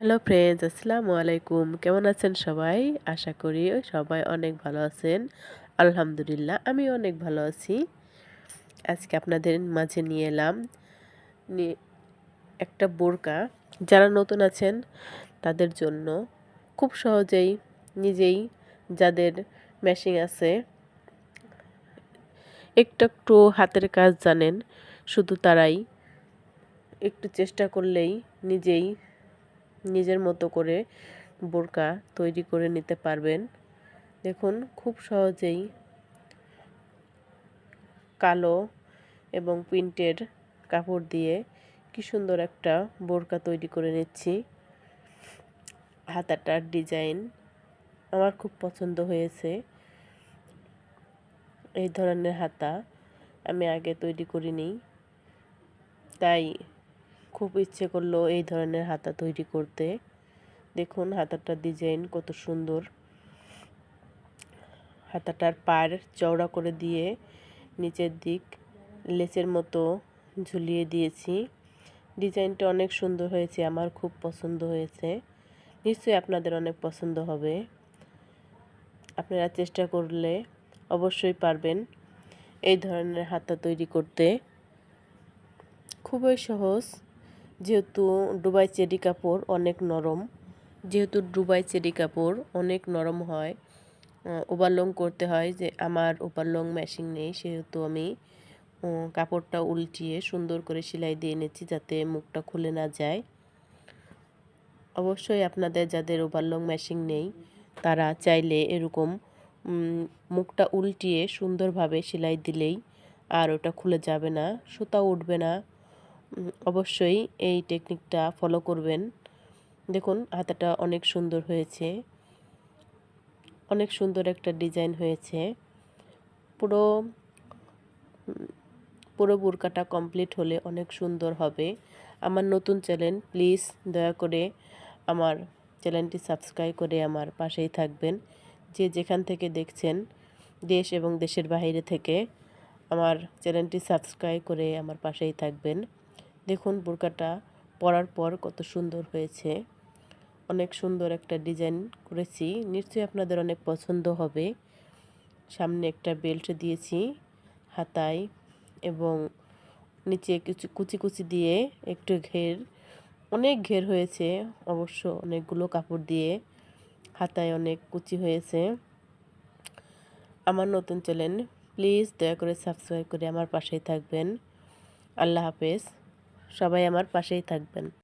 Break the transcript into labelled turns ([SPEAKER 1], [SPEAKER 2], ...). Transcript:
[SPEAKER 1] Hello friends, আসসালামু আলাইকুম। কেমন আছেন সবাই? আশা করি সবাই অনেক ভালো আছেন। আলহামদুলিল্লাহ, আমিও অনেক ভালো আছি। আজকে আপনাদের মাঝে নিয়ে এলাম নি একটা বোরকা। যারা নতুন আছেন তাদের জন্য খুব সহজেই নিজেই যাদের মেশিন আছে, একটু একটু হাতের কাজ জানেন, শুধু তারাই একটু চেষ্টা করলেই নিজেই নিজের মতো করে বোরকা তৈরি করে নিতে পারবেন। দেখুন, খুব সহজেই কালো এবং প্রিন্টের কাপড় দিয়ে কি সুন্দর একটা বোরকা তৈরি করে নিচ্ছি। হাতাটার ডিজাইন আমার খুব পছন্দ হয়েছে। এই ধরনের হাতা আমি আগে তৈরি করিনি, তাই খুব ইচ্ছে করলো এই ধরনের হাতা তৈরি করতে। দেখুন হাতাটার ডিজাইন কত সুন্দর। হাতাটার পাড় চওড়া করে দিয়ে নিচের দিক লেচের মতো ঝুলিয়ে দিয়েছি। ডিজাইনটা অনেক সুন্দর হয়েছে, আমার খুব পছন্দ হয়েছে। নিশ্চয়ই আপনাদের অনেক পছন্দ হবে। আপনারা চেষ্টা করলে অবশ্যই পারবেন এই ধরনের হাতা তৈরি করতে। খুবই সহজ, যেহেতু দুবাই চেরি কাপড় অনেক নরম। হয়, ওভারলং করতে হয়। যে আমার ওভারলং মেশিন নেই, সেহেতু আমি কাপড়টা উল্টিয়ে সুন্দর করে সেলাই দিয়ে নিচ্ছি যাতে মুখটা খুলে না যায়। অবশ্যই আপনাদের যাদের ওভারলং মেশিন নেই তারা চাইলে এরকম মুখটা উল্টিয়ে সুন্দরভাবে সেলাই দিলেই আর ওটা খুলে যাবে না, সুতা উঠবে না। অবশ্যই এই টেকনিকটা ফলো করবেন। দেখুন হাতাটা অনেক সুন্দর হয়েছে, অনেক সুন্দর একটা ডিজাইন হয়েছে। পুরো পুরো বোরকাটা কমপ্লিট হলে অনেক সুন্দর হবে। আমার নতুন চ্যানেল, প্লিজ দয়া করে আমার চ্যানেলটি সাবস্ক্রাইব করে আমার পাশেই থাকবেন। যে যেখান থেকে দেখছেন, দেশ এবং দেশের বাইরে থেকে, আমার চ্যানেলটি সাবস্ক্রাইব করে আমার পাশেই থাকবেন। দেখুন বোরকাটা পরার পর কত সুন্দর হয়েছে। অনেক সুন্দর একটা ডিজাইন করেছি, নিশ্চয়ই আপনাদের অনেক পছন্দ হবে। সামনে একটা বেল্ট দিয়েছি হাতায়, এবং নিচে কিছু কুচি কুচি দিয়ে একটু অনেক ঘের হয়েছে। অবশ্য অনেকগুলো কাপড় দিয়ে হাতায় অনেক কুচি হয়েছে। আমার নতুন চ্যানেল, প্লিজ দয়া করে সাবস্ক্রাইব করে আমার পাশেই থাকবেন। আল্লাহ হাফেজ। সবাই আমার পাশেই থাকবেন।